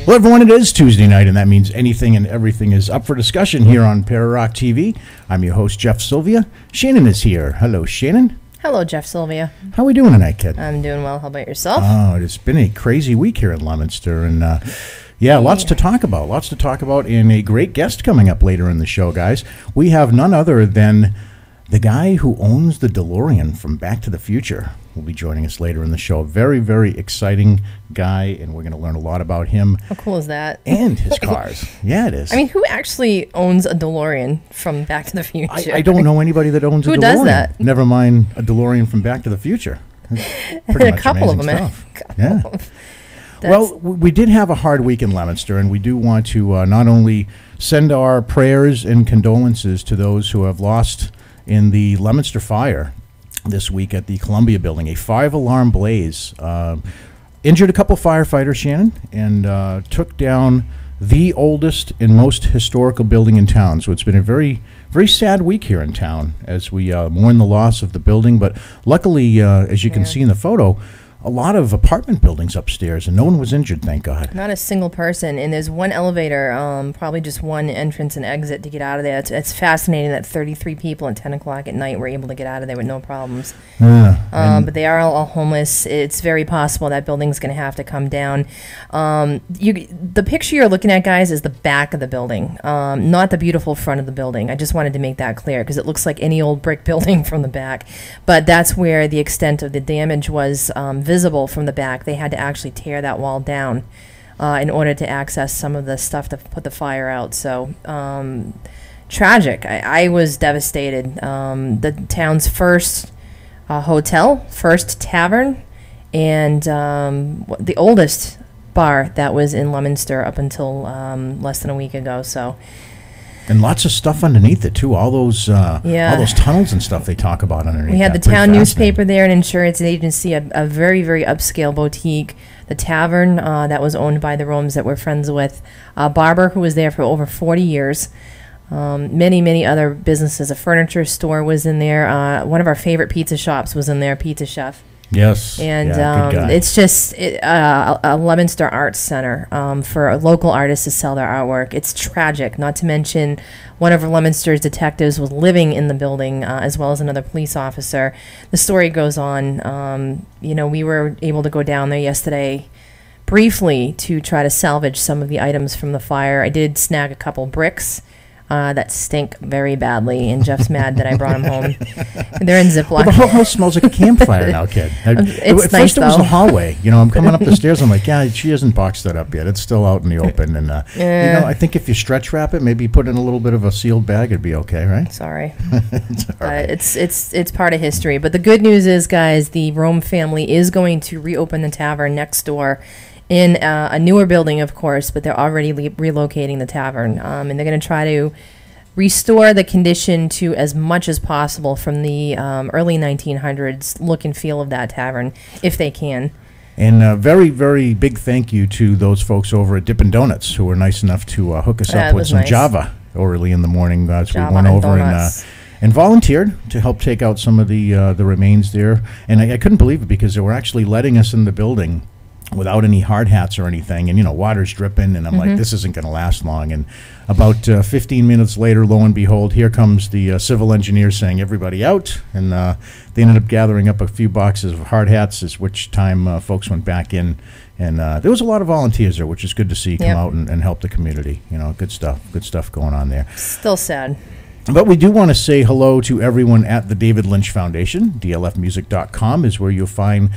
Well, everyone, it is Tuesday night, and that means anything and everything is up for discussion here on Para-Rock TV. I'm your host, Jeff Sylvia. Shannon is here. Hello, Shannon. Hello, Jeff Sylvia. How are we doing tonight, kid? I'm doing well. How about yourself? Oh, it's been a crazy week here in Leominster, and lots to talk about. Lots to talk about, and a great guest coming up later in the show, guys. We have none other than the guy who owns the DeLorean from Back to the Future. Will be joining us later in the show. Very, very exciting guy, and we're going to learn a lot about him. How cool is that? And his cars. Yeah, it is. I mean, who actually owns a DeLorean from Back to the Future? I don't know anybody that owns a DeLorean. Who does that? Never mind a DeLorean from Back to the Future. A couple of them. Yeah. Well, we did have a hard week in Leominster, and we do want to not only send our prayers and condolences to those who have lost in the Leominster fire this week at the Columbia building, a 5-alarm blaze. Injured a couple firefighters, Shannon, and took down the oldest and most historical building in town. So it's been a very, very sad week here in town as we mourn the loss of the building. But luckily, as you can see in the photo, a lot of apartment buildings upstairs, and no one was injured, thank God. Not a single person, and there's one elevator, probably just one entrance and exit to get out of there. It's fascinating that 33 people at 10 o'clock at night were able to get out of there with no problems. But they are all homeless. It's very possible that building's going to have to come down. The picture you're looking at, guys, is the back of the building, not the beautiful front of the building. I just wanted to make that clear because it looks like any old brick building from the back. But that's where the extent of the damage was visible from the back. They had to actually tear that wall down in order to access some of the stuff to put the fire out. So tragic. I was devastated. The town's first hotel, first tavern, and the oldest bar that was in Leominster up until less than a week ago. So. And lots of stuff underneath it too. All those tunnels and stuff they talk about underneath. We had the town newspaper there, an insurance agency, a very, very upscale boutique, the tavern that was owned by the Romes that we're friends with, a barber who was there for over 40 years, many, many other businesses. A furniture store was in there. One of our favorite pizza shops was in there, Pizza Chef. Yes. And it's just a Leominster Arts Center for local artists to sell their artwork. It's tragic, not to mention one of Leominster's detectives was living in the building as well as another police officer. The story goes on. We were able to go down there yesterday briefly to try to salvage some of the items from the fire. I did snag a couple bricks that stink very badly, and Jeff's mad that I brought him home. They're in Ziploc. Well, the whole house smells like a campfire now, kid. At first it was the hallway. I'm coming up the stairs. I'm like, yeah, she hasn't boxed that up yet. It's still out in the open. And, I think if you stretch wrap it, maybe put in a little bit of a sealed bag, it'd be okay, right? Sorry. It's all right. It's part of history. But the good news is, guys, the Rome family is going to reopen the tavern next door in a newer building, of course, but they're already relocating the tavern. And they're going to try to restore the condition to as much as possible from the early 1900s look and feel of that tavern, if they can. And a very, very big thank you to those folks over at Dippin' Donuts who were nice enough to hook us up with some Java early in the morning as we went over and volunteered to help take out some of the remains there. And I couldn't believe it because they were actually letting us in the building without any hard hats or anything, and water's dripping, and I'm like, this isn't going to last long. And about 15 minutes later, lo and behold, here comes the civil engineer saying everybody out, and they ended up gathering up a few boxes of hard hats, at which time folks went back in, and there was a lot of volunteers there, which is good to see come out and help the community. Good stuff going on there. Still sad. But we do want to say hello to everyone at the David Lynch Foundation. DLFmusic.com is where you'll find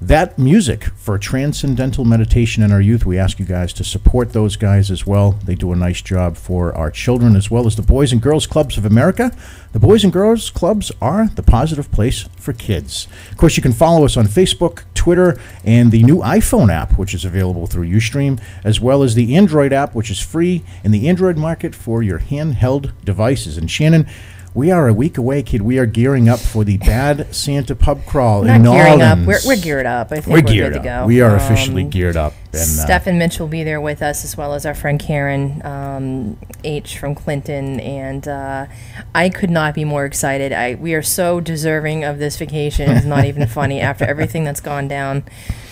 that music for transcendental meditation in our youth. We ask you guys to support those guys as well. They do a nice job for our children, as well as the Boys and Girls Clubs of America. The Boys and Girls Clubs are the positive place for kids. Of course, you can follow us on Facebook, Twitter, and the new iPhone app, which is available through Ustream, as well as the Android app, which is free in the Android market for your handheld devices. And Shannon, we are a week away, kid. We are gearing up for the Bad Santa Pub Crawl in New Orleans. We're geared up. I think we're good to go. We are officially geared up. And Steph and Mitch will be there with us, as well as our friend Karen H. from Clinton. And I could not be more excited. We are so deserving of this vacation. It's not even funny after everything that's gone down.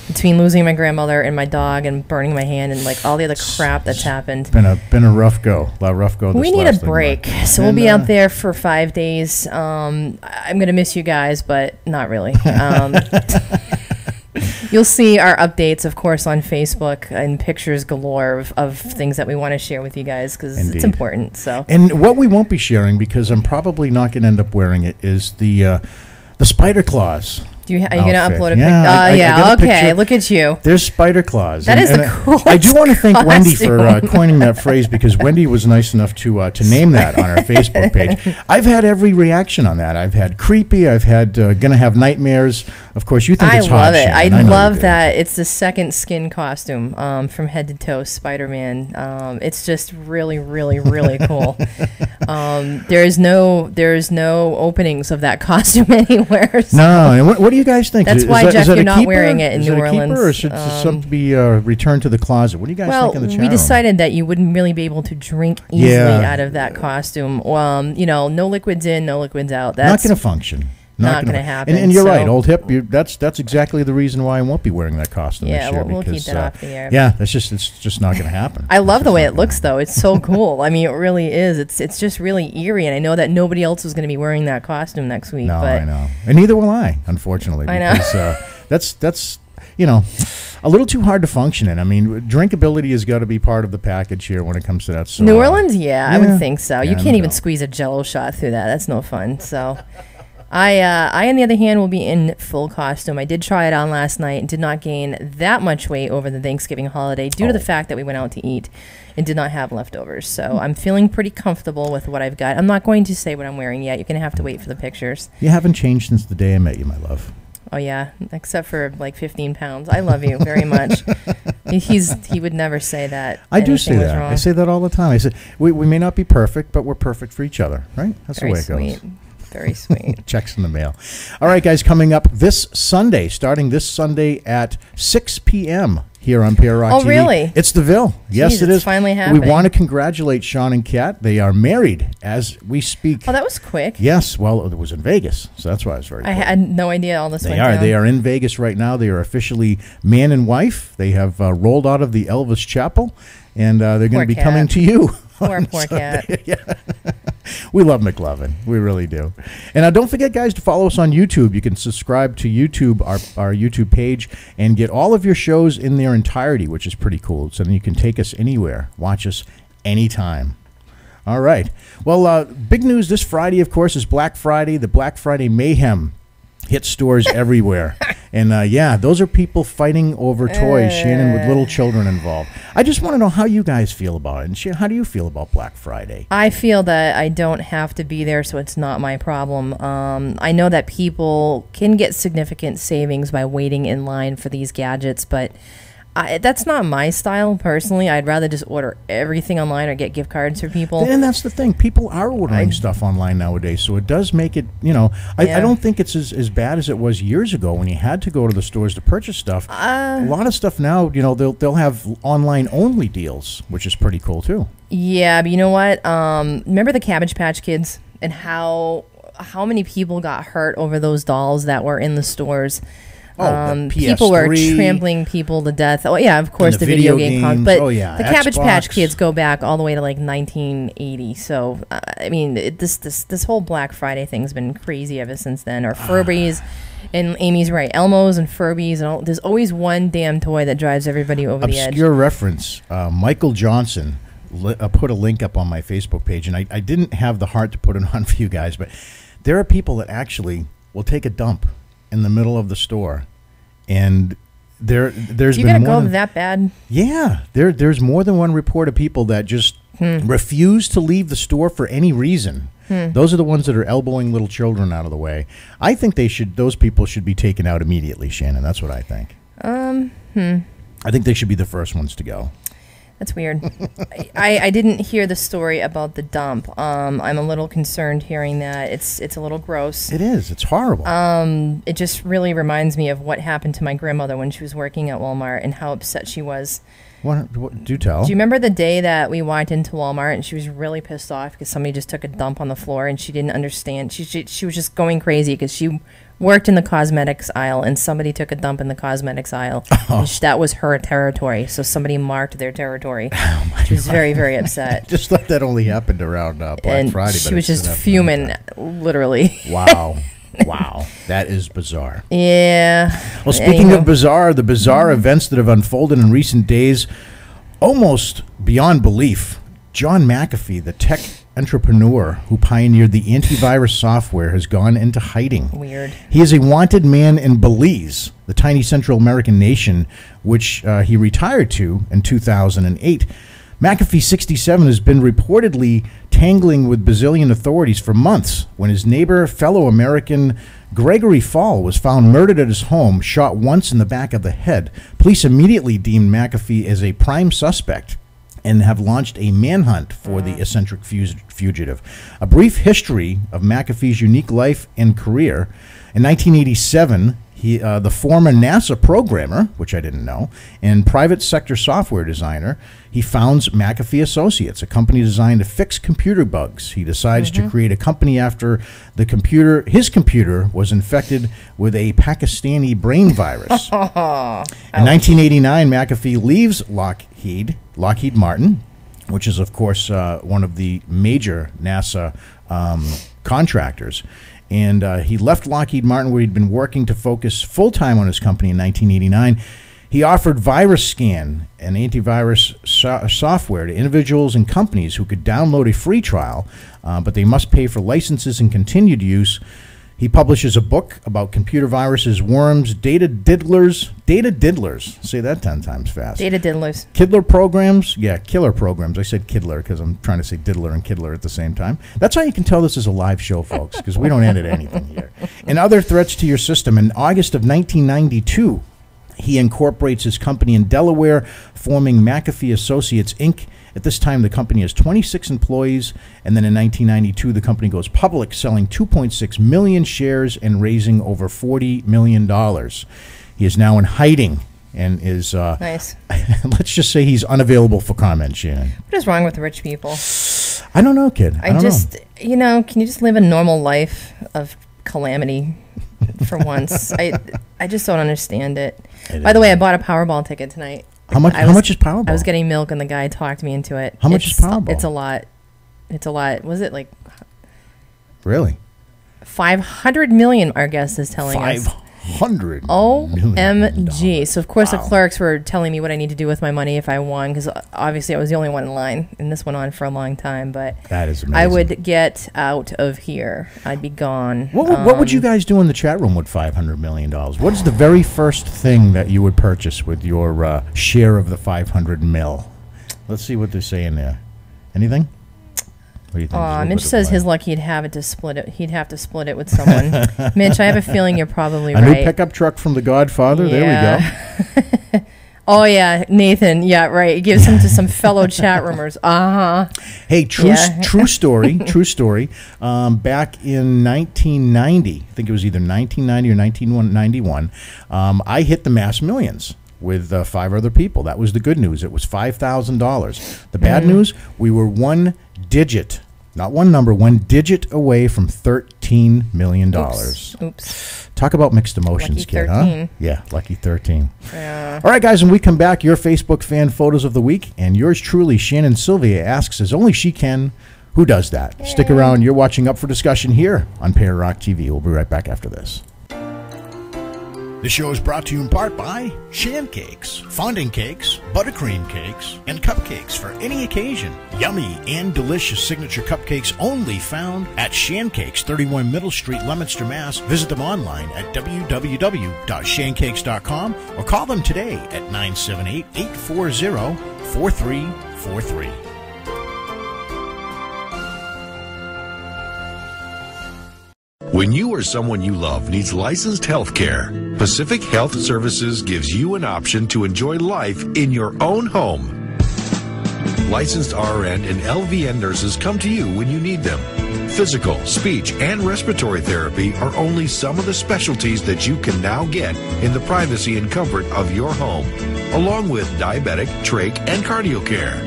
Between losing my grandmother and my dog and burning my hand and like all the other crap that's happened. Been a rough go. A rough go. We need a break. So we'll be out there for 5 days. I'm going to miss you guys, but not really. You'll see our updates, of course, on Facebook and pictures galore of things that we want to share with you guys because it's important. So. And what we won't be sharing, because I'm probably not going to end up wearing it, is the spider claws. Are you going to upload a picture? I okay. Picture. Look at you. There's spider claws. That is the coolest I do want to thank Wendy for coining that phrase, because Wendy was nice enough to name that on our Facebook page. I've had every reaction on that. I've had creepy. I've had gonna have nightmares. Of course, you think it's hot. I love it. I love that it's the second skin costume from head to toe, Spider-Man. It's just really, really, really cool. There's no openings of that costume anywhere. So. No. And what do you guys think? That's why, Jeff, you're not wearing it in New Orleans. Or should something be returned to the closet? What do you guys think in the chat room? We decided that you wouldn't really be able to drink easily out of that costume. No liquids in, no liquids out. That's not going to function. Not going to happen. And you're right, old hip. That's exactly the reason why I won't be wearing that costume this year. We'll keep that off the air. Yeah, it's just not going to happen. I love the way it looks, though. It's so cool. I mean, it really is. It's just really eerie, and I know that nobody else is going to be wearing that costume next week. No, but I know, and neither will I, unfortunately. I know. Because that's a little too hard to function in. I mean, drinkability has got to be part of the package here when it comes to that. So, New Orleans, I would think so. You can't even squeeze a Jell-O shot through that. That's no fun. So. I, on the other hand, will be in full costume. I did try it on last night and did not gain that much weight over the Thanksgiving holiday due to the fact that we went out to eat and did not have leftovers. So I'm feeling pretty comfortable with what I've got. I'm not going to say what I'm wearing yet. You're going to have to wait for the pictures. You haven't changed since the day I met you, my love. Oh, yeah, except for like 15 pounds. I love you very much. He would never say that. I do say that. I say that all the time. I say we may not be perfect, but we're perfect for each other, right? That's very the way it goes. Very sweet. Checks in the mail. All right, guys, coming up this Sunday, starting this Sunday at 6 p.m. here on PROC TV. Oh, really? It's the Ville. Yes, it is. It's finally happening. We want to congratulate Sean and Kat. They are married as we speak. Oh, that was quick. Yes. Well, it was in Vegas, so that's why I was very quick. I had no idea all this went down. They are in Vegas right now. They are officially man and wife. They have rolled out of the Elvis Chapel, and they're going to be coming to you. Poor cat. Yeah. We love McLovin. We really do. And don't forget, guys, to follow us on YouTube. You can subscribe to YouTube, our YouTube page, and get all of your shows in their entirety, which is pretty cool. So then you can take us anywhere, watch us anytime. All right. Well, big news this Friday, of course, is Black Friday. The Black Friday mayhem hit stores everywhere. And, those are people fighting over toys, Shannon, with little children involved. I just want to know how you guys feel about it. And Shannon, how do you feel about Black Friday? I feel that I don't have to be there, so it's not my problem. I know that people can get significant savings by waiting in line for these gadgets, but that's not my style, personally. I'd rather just order everything online or get gift cards for people. And that's the thing. People are ordering stuff online nowadays, so it does make it, I don't think it's as bad as it was years ago when you had to go to the stores to purchase stuff. A lot of stuff now, they'll have online-only deals, which is pretty cool, too. Yeah, but you know what? Remember the Cabbage Patch Kids and how many people got hurt over those dolls that were in the stores? People were trampling people to death. Oh yeah, of course the video game games. But the Cabbage Patch Kids go back all the way to like 1980. So I mean, this whole Black Friday thing's been crazy ever since then. Or Furbies, and Amy's right, Elmos and Furbies, and all. There's always one damn toy that drives everybody over the edge. Obscure reference. Michael Johnson put a link up on my Facebook page, and I didn't have the heart to put it on for you guys, but there are people that actually will take a dump in the middle of the store And there's you been gotta go that bad? Yeah, there's more than one report of people that just refuse to leave the store for any reason. Those are the ones that are elbowing little children out of the way. I think those people should be taken out immediately, Shannon. That's what I think. I think they should be the first ones to go. That's weird. I didn't hear the story about the dump. I'm a little concerned hearing that. It's a little gross. It is. It's horrible. It just really reminds me of what happened to my grandmother when she was working at Walmart and how upset she was. What do tell? Do you remember the day that we walked into Walmart and she was really pissed off because somebody just took a dump on the floor and she didn't understand? She was just going crazy because she worked in the cosmetics aisle and somebody took a dump in the cosmetics aisle. That was her territory, so somebody marked their territory. She was very, very upset. Just thought that only happened around Black Friday. She was just fuming, literally. Wow. Wow, that is bizarre. Yeah. Well, speaking of bizarre, the bizarre events that have unfolded in recent days, almost beyond belief, John McAfee, the tech entrepreneur who pioneered the antivirus software, has gone into hiding. Weird. He is a wanted man in Belize, the tiny Central American nation, which he retired to in 2008. McAfee, 67, has been reportedly tangling with Brazilian authorities for months when his neighbor, fellow American Gregory Fall, was found murdered at his home, shot once in the back of the head. Police immediately deemed McAfee as a prime suspect and have launched a manhunt for the eccentric fugitive. A brief history of McAfee's unique life and career. In 1987, the former NASA programmer, which I didn't know, and private sector software designer, he founds McAfee Associates, a company designed to fix computer bugs. He decides to create a company after his computer was infected with a Pakistani brain virus. In 1989, McAfee leaves Lockheed Martin, which is, of course, one of the major NASA contractors. And he left Lockheed Martin, where he'd been working to focus full-time on his company in 1989. He offered VirusScan, an antivirus software, to individuals and companies who could download a free trial, but they must pay for licenses and continued use. He publishes a book about computer viruses, worms, data diddlers. Say that 10 times fast. Data diddlers. Killer programs. Yeah, killer programs. I said kiddler because I'm trying to say diddler and kiddler at the same time. That's how you can tell this is a live show, folks, because we don't edit anything here. And other threats to your system. In August of 1992, he incorporates his company in Delaware, forming McAfee Associates, Inc. At this time, the company has 26 employees, and then in 1992, the company goes public, selling 2.6 million shares and raising over $40 million. He is now in hiding and is, nice. Let's just say he's unavailable for comment, Shannon. What is wrong with rich people? I don't know, kid. I don't know. Can you just live a normal life of calamity for once? I just don't understand it. By the way, I bought a Powerball ticket tonight. How much is Powerball? I was getting milk, and the guy talked me into it. How much is Powerball? It's a lot. It's a lot. Was it like... Really? 500 million, our guest is telling us. 500 OMG. So, of course, the clerks were telling me what I need to do with my money if I won, because obviously I was the only one in line, and this went on for a long time. But that is amazing. I would get out of here. I'd be gone. What would you guys do in the chat room with $500 million? What is the very first thing that you would purchase with your share of the 500 mil? Let's see what they're saying there. Anything? What do you think? Mitch says his luck he'd have to split it with someone. Mitch, I have a feeling you're probably right. A new pickup truck from The Godfather. Yeah. There we go. Oh, yeah, Nathan. Yeah, right. It gives him to some fellow chat roomers. Hey, true story. True story. Back in 1990, I think it was either 1990 or 1991, I hit the Mass Millions with 5 other people. That was the good news. It was $5,000. The bad news, we were one digit, not one number, one digit away from $13 million. Oops. Talk about mixed emotions, lucky kid, 13. Huh? Yeah, lucky 13. Yeah. All right, guys, when we come back, your Facebook fan photos of the week, and yours truly, Shannon Sylvia, asks, as only she can, who does that? Yay. Stick around. You're watching Up for Discussion here on Pair Rock TV. We'll be right back after this. The show is brought to you in part by Shea Cakes, fondant cakes, buttercream cakes, and cupcakes for any occasion. Yummy and delicious signature cupcakes only found at Shea Cakes, 31 Middle Street, Leominster, Mass. Visit them online at www.sheacakes.com or call them today at 978-840-4343. When you or someone you love needs licensed health care, Pacific Health Services gives you an option to enjoy life in your own home. Licensed RN and LVN nurses come to you when you need them. Physical, speech, and respiratory therapy are only some of the specialties that you can now get in the privacy and comfort of your home, along with diabetic, trach, and cardio care.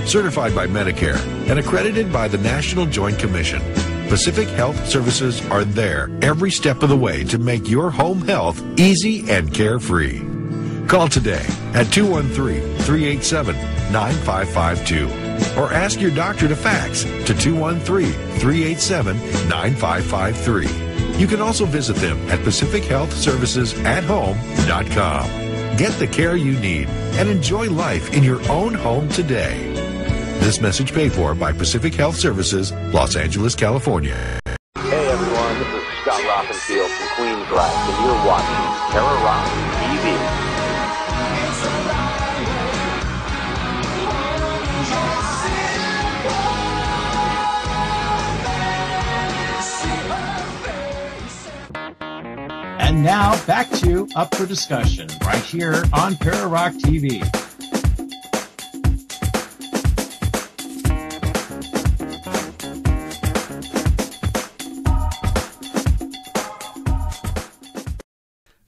Certified by Medicare and accredited by the National Joint Commission, Pacific Health Services are there every step of the way to make your home health easy and carefree. Call today at 213-387-9552 or ask your doctor to fax to 213-387-9553. You can also visit them at PacificHealthServicesAtHome.com. Get the care you need and enjoy life in your own home today. This message paid for by Pacific Health Services, Los Angeles, California. Hey everyone, this is Scott Rothenfield from Queensrÿche, and you're watching Terror Rock TV. And now back to Up for Discussion right here on Terror Rock TV.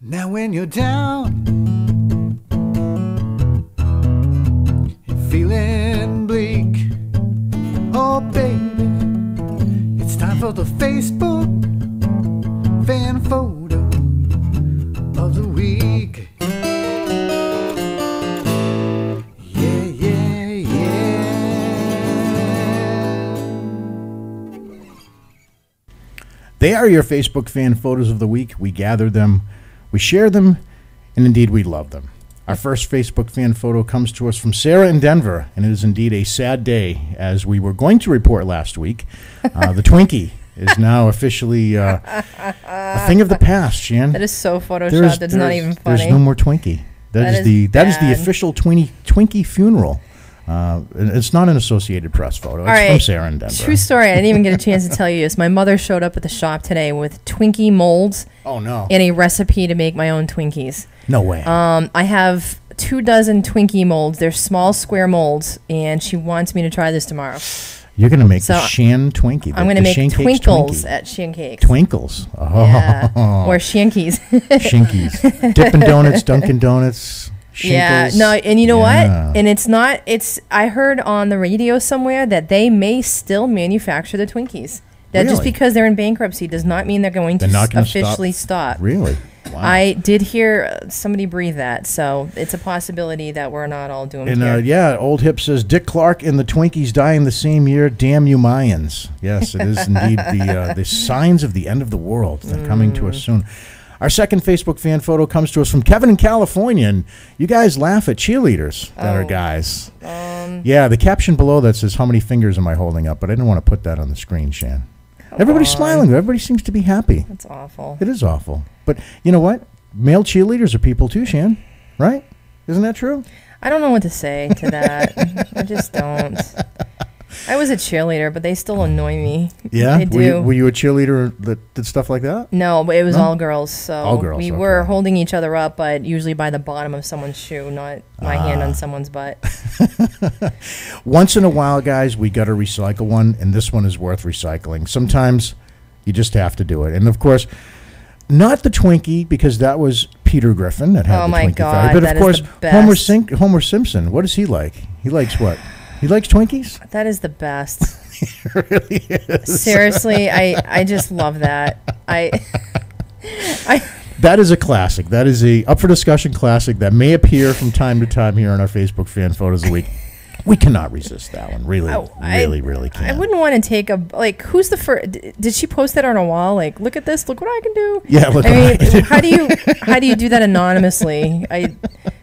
Now when you're down and feeling bleak, oh baby, it's time for the Facebook fan photo of the week. Yeah, yeah, yeah. They are your Facebook fan photos of the week. We gather them, we share them, and indeed we love them. Our first Facebook fan photo comes to us from Sarah in Denver, and it is indeed a sad day, as we were going to report last week. The Twinkie is now officially a thing of the past, Shan. That is so photoshopped, it's not even funny. There's no more Twinkie. That is the official Twinkie funeral. It's not an Associated Press photo. It's from Sarah in Denver. True story. I didn't even get a chance to tell you this. My mother showed up at the shop today with Twinkie molds. Oh, no. And a recipe to make my own Twinkies. No way. I have 24 Twinkie molds. They're small square molds, and she wants me to try this tomorrow. You're going to make the Shan Twinkie. I'm going to make twinkles at Shea Cakes. Twinkles. Oh. Yeah. Or Shankies. Shankies. Dippin' Donuts, Dunkin' Donuts. Shinkles. Yeah, no, and you know what? And I heard on the radio somewhere that they may still manufacture the Twinkies. That just because they're in bankruptcy does not mean they're going to officially stop. Really? Wow. I did hear somebody breathe that, so it's a possibility that we're not all doomed here. Yeah, Old Hip says, Dick Clark and the Twinkies dying the same year. Damn you Mayans. Yes, it is indeed the signs of the end of the world. They're coming to us soon. Our second Facebook fan photo comes to us from Kevin in California, and you guys laugh at cheerleaders that are guys. Yeah, the caption below that says, how many fingers am I holding up? But I didn't want to put that on the screen, Shan. Everybody's smiling. Everybody seems to be happy. That's awful. It is awful. But you know what? Male cheerleaders are people too, Shan. Right? Isn't that true? I don't know what to say to that. I just don't. I was a cheerleader, but they still annoy me. Yeah? They do. Were you a cheerleader that did stuff like that? No, but it was all girls. So all girls, we were holding each other up, but usually by the bottom of someone's shoe, not my hand on someone's butt. Once in a while, guys, we got to recycle one, and this one is worth recycling. Sometimes you just have to do it. And, of course, not the Twinkie, because that was Peter Griffin that had the Twinkie God, but, of course, Homer Simpson, what does he like? He likes what? He likes Twinkies? That is the best. It really is. Seriously, I just love that. That is a classic. That is a up for discussion classic that may appear from time to time here on our Facebook fan photos of the week. We cannot resist that one. Really, really can't. I wouldn't want to take who's the first? Did she post that on her wall? Like, look at this. Look what I can do. Yeah. Look. I mean, how do you do that anonymously?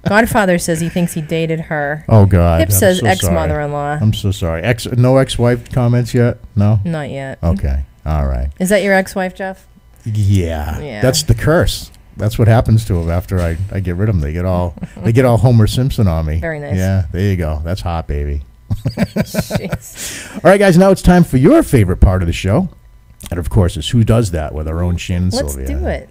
Godfather says he thinks he dated her. Oh God. Hip says ex-mother-in-law. I'm so sorry. No ex-wife comments yet? No. Not yet. Okay. All right. Is that your ex-wife, Jeff? Yeah. That's the curse. That's what happens to them after I get rid of them. They get all Homer Simpson on me. Very nice. Yeah, there you go. That's hot, baby. Jeez. All right, guys. Now it's time for your favorite part of the show, and of course, it's Who Does That with our own Shea and Sylvia. Let's do it.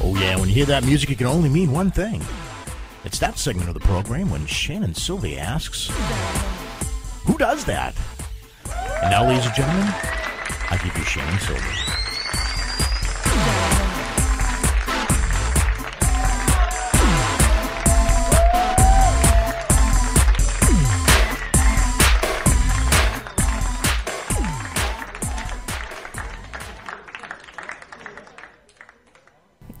Oh yeah, when you hear that music, it can only mean one thing. It's that segment of the program when Shea and Sylvia asks, "Who does that?" And now, ladies and gentlemen, I give you Shea and Sylvia.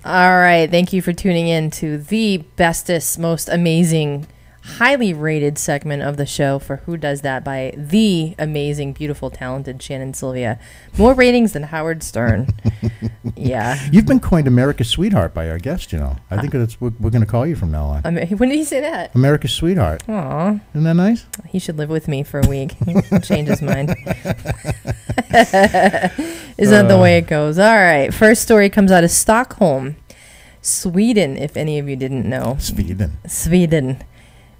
All right. Thank you for tuning in to the bestest, most amazing, highly rated segment of the show for Who Does That by the amazing, beautiful, talented Shea and Sylvia. More ratings than Howard Stern. Yeah. You've been coined America's sweetheart by our guest, you know. I think that's what we're going to call you from now on. When did he say that? America's sweetheart. Aw. Isn't that nice? He should live with me for a week. He'll change his mind. Is that the way it goes? All right. First story comes out of Stockholm, Sweden, if any of you didn't know. Sweden.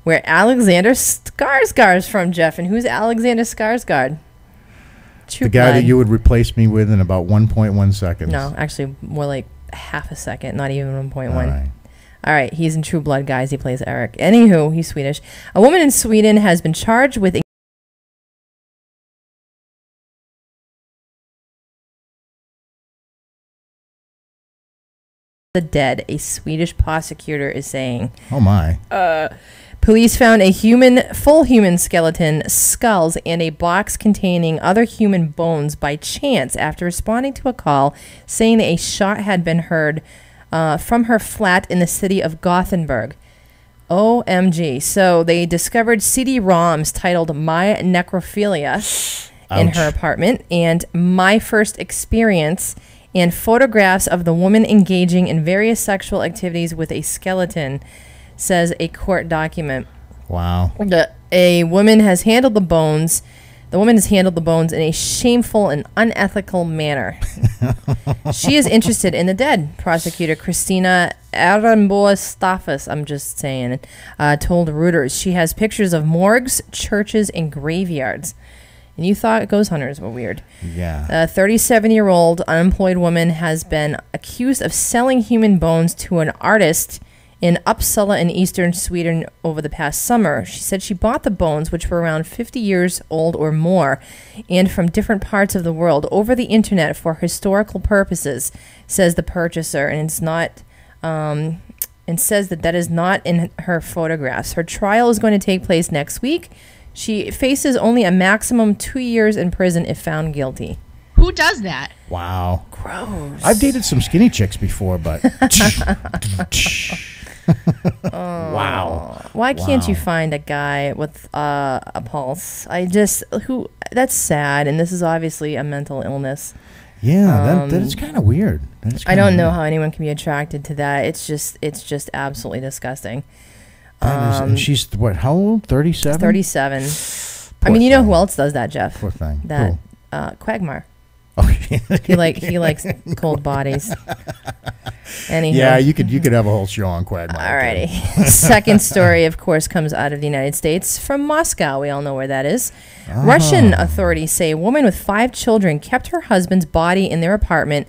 Where Alexander Skarsgård's from, Jeff. And who's Alexander Skarsgård? The guy that you would replace me with in about 1.1 seconds. No, actually more like half a second, not even 1.1. All right. All right, he's in True Blood, guys. He plays Eric. Anywho, he's Swedish. A woman in Sweden has been charged with the dead, a Swedish prosecutor is saying. Oh, my. Police found a full human skeleton, skulls, and a box containing other human bones by chance after responding to a call saying a shot had been heard from her flat in the city of Gothenburg. OMG. So they discovered CD-ROMs titled My Necrophilia in her apartment and My First Experience and photographs of the woman engaging in various sexual activities with a skeleton, says a court document. Wow. A woman has handled the bones. The woman has handled the bones in a shameful and unethical manner. She is interested in the dead, prosecutor Christina Ehrenboe-Staffas, I'm just saying, told Reuters. She has pictures of morgues, churches, and graveyards. And you thought ghost hunters were weird. Yeah. A 37-year-old unemployed woman has been accused of selling human bones to an artist in Uppsala in eastern Sweden over the past summer. She said she bought the bones, which were around 50 years old or more, and from different parts of the world, over the internet for historical purposes, says the purchaser, and it's not, and says that is not in her photographs. Her trial is going to take place next week. She faces only a maximum 2 years in prison if found guilty. Who does that? Wow. Gross. I've dated some skinny chicks before, but... Wow. Why can't you find a guy with a pulse? That's sad, and this is obviously a mental illness. Yeah, that is kind of weird. I don't know how anyone can be attracted to that. It's just absolutely disgusting. And she's, what, how old? 37? 37. Poor I mean, you know thing. who else does that, Jeff? Poor thing. That Quagmire. Oh, he likes cold bodies. Anyhow. Yeah, you could have a whole show on Quagmire. Alrighty. Second story, of course, comes out of the United States from Moscow. We all know where that is. Russian authorities say a woman with 5 children kept her husband's body in their apartment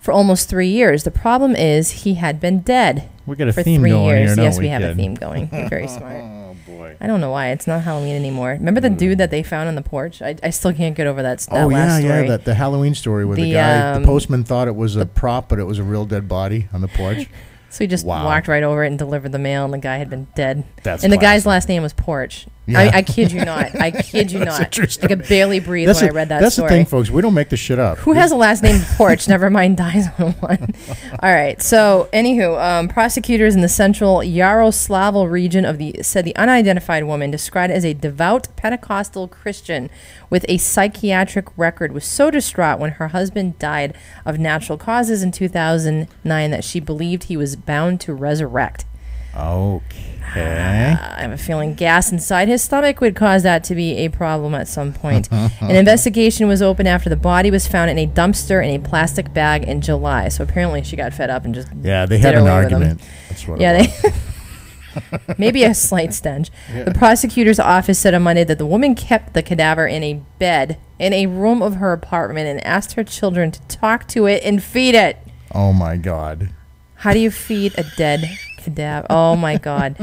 for almost 3 years. The problem is he had been dead. We got a for theme 3 going years. here, Yes, don't we we, have kid? a theme going. You're very smart. Oh boy. I don't know why it's not Halloween anymore. Remember the dude that they found on the porch? I still can't get over that. Oh last story. yeah, the Halloween story where the guy, the postman thought it was a prop, but it was a real dead body on the porch. So he just walked right over it and delivered the mail, and the guy had been dead. That's and the guy's classic. last name was Porch. Yeah. I kid you not. I kid you not. I could barely breathe when I read that that's story. That's the thing, folks. We don't make this shit up. Who has a last name Porch? Never mind, dies on one. All right. So, anywho, prosecutors in the central Yaroslavl region said the unidentified woman, described as a devout Pentecostal Christian with a psychiatric record, was so distraught when her husband died of natural causes in 2009 that she believed he was bound to resurrect. Okay. I have a feeling gas inside his stomach would cause that to be a problem at some point. An investigation was opened after the body was found in a dumpster in a plastic bag in July. So apparently she got fed up and just they had an argument. That's what it was. Maybe a slight stench. Yeah. The prosecutor's office said on Monday that the woman kept the cadaver in a bed in a room of her apartment and asked her children to talk to it and feed it. Oh, my God. How do you feed a dead cadaver? Oh, my God.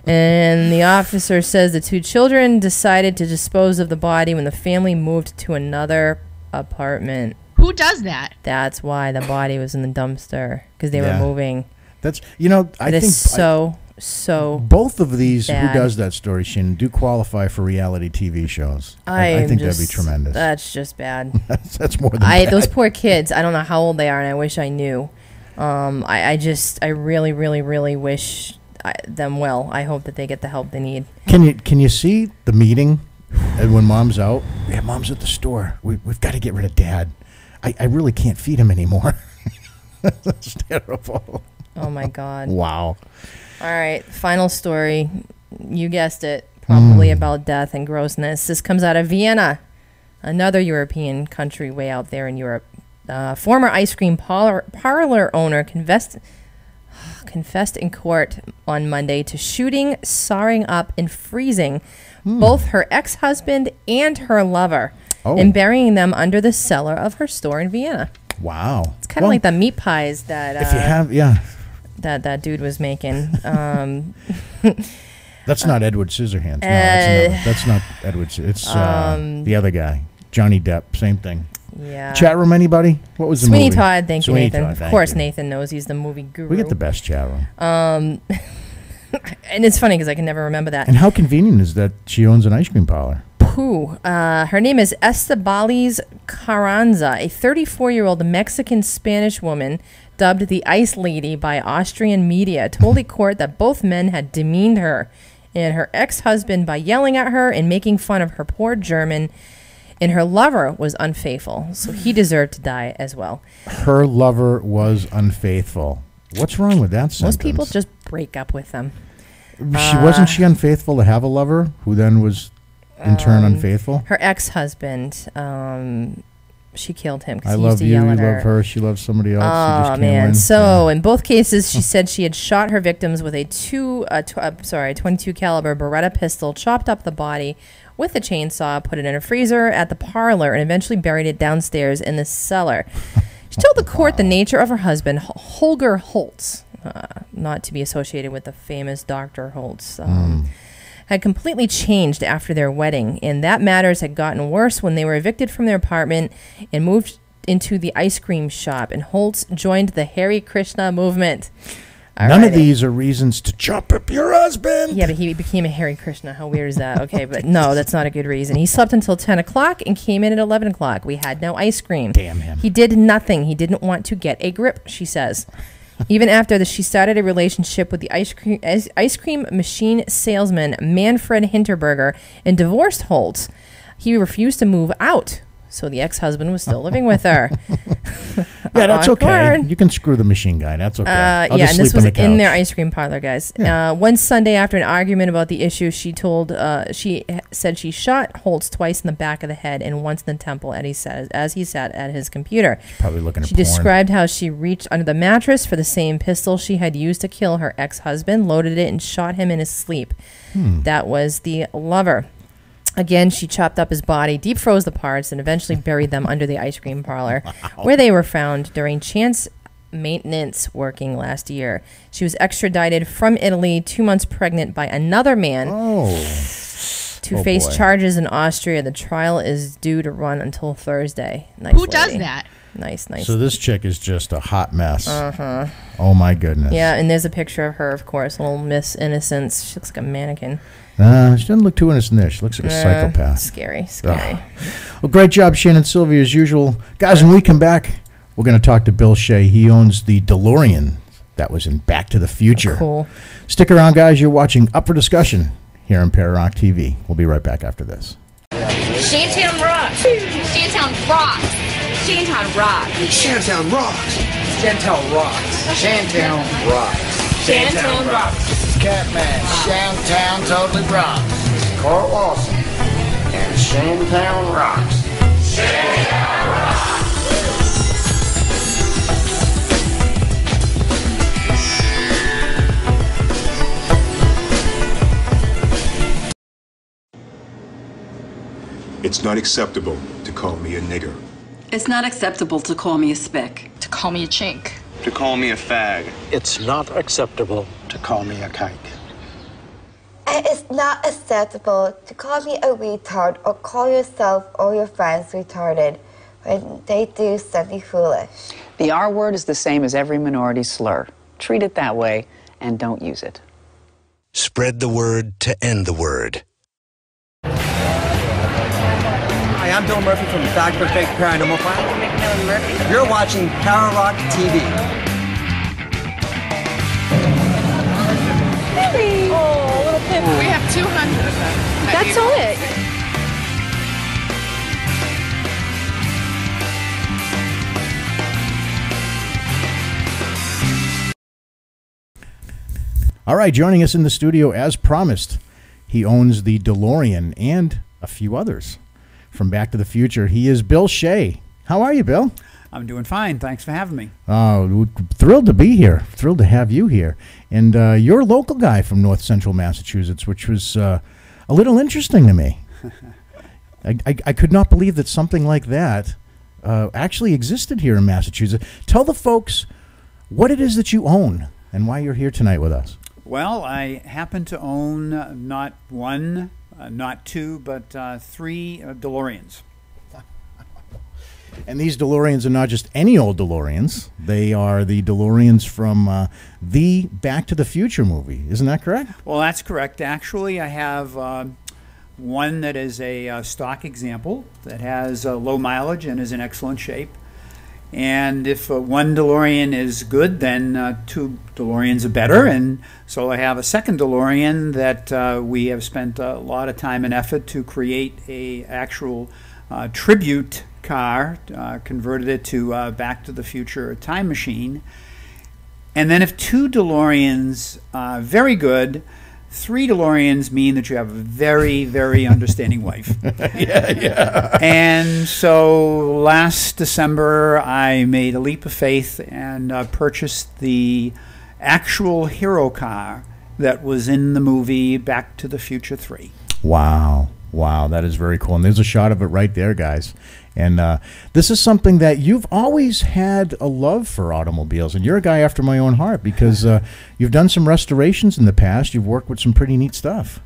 And the officer says the two children decided to dispose of the body when the family moved to another apartment. Who does that? That's why the body was in the dumpster, because they were moving. That's, I think so both of these, bad. who does that story, Shin, do qualify for reality TV shows. I think that'd be tremendous. That's just bad. that's more than bad. Those poor kids, I don't know how old they are, and I wish I knew. I really, really, really wish them well. I hope that they get the help they need. Can you see the meeting when Mom's out? Yeah, Mom's at the store. We've got to get rid of Dad. I really can't feed him anymore. That's terrible. Oh, my God. Wow. All right, final story. You guessed it, probably about death and grossness. This comes out of Vienna, another European country way out there in Europe. Former ice cream parlor owner confessed in court on Monday to shooting, sawing up, and freezing both her ex-husband and her lover and burying them under the cellar of her store in Vienna. Wow. It's kind of like the meat pies that if you have, that dude was making. That's not Edward Scissorhands. No, that's not Edward. It's the other guy, Johnny Depp. Same thing. Yeah. Chat room, anybody? What was the Sweeney movie? Todd, thank you, Nathan. Todd, of course, Nathan knows he's the movie guru. We get the best chat room. And it's funny because I can never remember that. And how convenient is that she owns an ice cream parlor? Pooh. Her name is Estebaliz Carranza, a 34-year-old Mexican-Spanish woman dubbed the Ice Lady by Austrian media, told a court that both men had demeaned her and her ex-husband by yelling at her and making fun of her poor German, and her lover was unfaithful, so he deserved to die as well. Her lover was unfaithful. What's wrong with that sentence? Most people just break up with them. Wasn't she unfaithful to have a lover who then was in turn unfaithful? Her ex-husband, she killed him because I he love used to you, yell you at her. love her, she loves somebody else. Oh, man. So in both cases, she said she had shot her victims with a 22 caliber Beretta pistol, chopped up the body with a chainsaw, put it in a freezer at the parlor, and eventually buried it downstairs in the cellar. She told the court the nature of her husband, Holger Holtz, not to be associated with the famous Dr. Holtz, had completely changed after their wedding, and that matters had gotten worse when they were evicted from their apartment and moved into the ice cream shop, and Holtz joined the Hare Krishna movement. None of these are reasons to chop up your husband. Yeah, but he became a Hare Krishna. How weird is that? Okay, but no, that's not a good reason. He slept until 10 o'clock and came in at 11 o'clock. We had no ice cream. Damn him. He did nothing. He didn't want to get a grip, she says. Even after she started a relationship with the ice cream machine salesman Manfred Hinterberger and divorced Holtz, he refused to move out. So the ex-husband was still living with her. Yeah, that's okay. You can screw the machine guy. That's okay. And this was in their ice cream parlor, guys. Yeah. One Sunday after an argument about the issue, she said she shot Holtz twice in the back of the head and once in the temple as he sat at his computer. She's probably looking at porn. She described how she reached under the mattress for the same pistol she had used to kill her ex-husband, loaded it, and shot him in his sleep. That was the lover. Again, she chopped up his body, deep froze the parts, and eventually buried them under the ice cream parlor, where they were found during chance maintenance working last year. She was extradited from Italy, 2 months pregnant by another man to face charges in Austria. The trial is due to run until Thursday. Nice Who lady. does that? Nice, nice. So this chick is just a hot mess. Uh-huh. Oh, my goodness. Yeah, and there's a picture of her, of course, little Miss Innocence. She looks like a mannequin. She doesn't look too innocent there. She looks like a psychopath. Scary, scary. Well, great job, Shane and Sylvia, as usual. Guys, when we come back, we're going to talk to Bill Shea. He owns the DeLorean that was in Back to the Future. Cool. Stick around, guys. You're watching Up for Discussion here on Pararock TV. We'll be right back after this. Shantown rocks. Shantown rocks. Shantown rocks. Shantown rocks. Shantown rocks. Shantown rocks. Shantown rocks. Catman. Shantown totally rocks. Carl Lawson. And Shantown rocks. Shantown rocks. It's not acceptable to call me a nigger. It's not acceptable to call me a spick. To call me a chink. To call me a fag. It's not acceptable to call me a kike. It's not acceptable to call me a retard or call yourself or your friends retarded when they do something foolish. The R word is the same as every minority slur. Treat it that way and don't use it. Spread the word to end the word. Hi, I'm Bill Murphy from Dr. Fake Paranormal File. You're watching Pararock TV. Really? Oh, little pip. We have 200 of them. That's all it. All right, joining us in the studio as promised, he owns the DeLorean and a few others from Back to the Future. He is Bill Shea. How are you, Bill? I'm doing fine. Thanks for having me. Oh, thrilled to be here. Thrilled to have you here. And you're a local guy from North Central Massachusetts, which was a little interesting to me. I could not believe that something like that actually existed here in Massachusetts. Tell the folks what it is that you own and why you're here tonight with us. Well, I happen to own not one, not two, but 3 DeLoreans. And these DeLoreans are not just any old DeLoreans. They are the DeLoreans from the Back to the Future movie. Isn't that correct? Well, that's correct. Actually, I have one that is a stock example that has low mileage and is in excellent shape. And if one DeLorean is good, then 2 DeLoreans are better. And so I have a second DeLorean that we have spent a lot of time and effort to create a actual tribute car, converted it to Back to the Future time machine. And then if 2 DeLoreans are very good, 3 DeLoreans mean that you have a very, very understanding wife. Yeah. And so last December, I made a leap of faith and purchased the actual hero car that was in the movie Back to the Future 3. Wow. Wow, that is very cool. And there's a shot of it right there, guys. And this is something that you've always had a love for automobiles. And you're a guy after my own heart because you've done some restorations in the past. You've worked with some pretty neat stuff.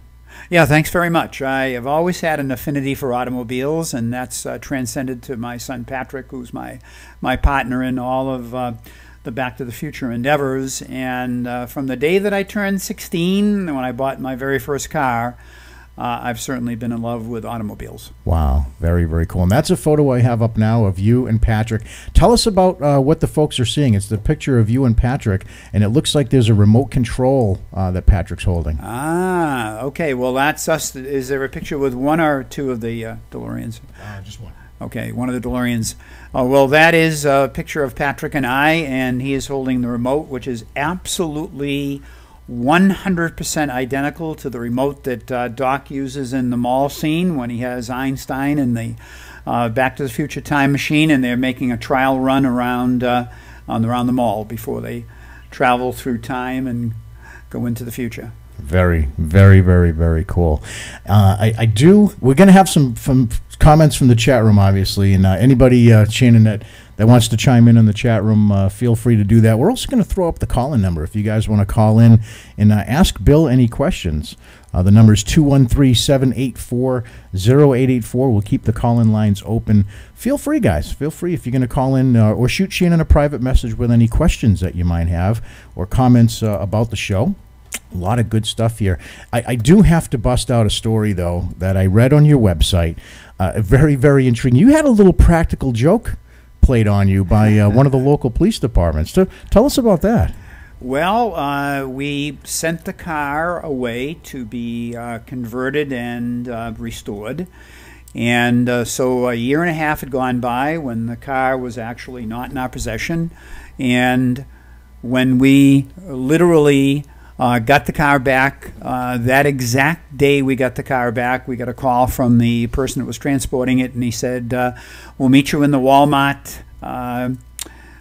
Yeah, thanks very much. I have always had an affinity for automobiles, and that's transcended to my son Patrick, who's my partner in all of the Back to the Future endeavors. And from the day that I turned 16, when I bought my very first car, I've certainly been in love with automobiles. Wow, very, very cool. And that's a photo I have up now of you and Patrick. Tell us about what the folks are seeing. It's the picture of you and Patrick, and it looks like there's a remote control that Patrick's holding. Ah, okay. Well, that's us. Is there a picture with 1 or 2 of the DeLoreans? Just 1. Okay, 1 of the DeLoreans. Well, that is a picture of Patrick and I, and he is holding the remote, which is absolutely 100% identical to the remote that Doc uses in the mall scene when he has Einstein in the Back to the Future time machine, and they're making a trial run around around the mall before they travel through time and go into the future. Very, very, very, very cool. We're going to have some comments from the chat room, obviously, and anybody, Shannon, that wants to chime in the chat room, feel free to do that. We're also going to throw up the call-in number if you guys want to call in and ask Bill any questions. The number is 213-784-0884. We'll keep the call-in lines open. Feel free, guys. Feel free if you're going to call in or shoot Shannon a private message with any questions that you might have or comments about the show. A lot of good stuff here. I do have to bust out a story, though, that I read on your website. Very, very intriguing. You had a little practical joke played on you by one of the local police departments. So tell us about that. Well, we sent the car away to be converted and restored. And so a year and a half had gone by when the car was actually not in our possession. And when we literally got the car back, that exact day we got the car back, we got a call from the person that was transporting it, and he said, we'll meet you in the Walmart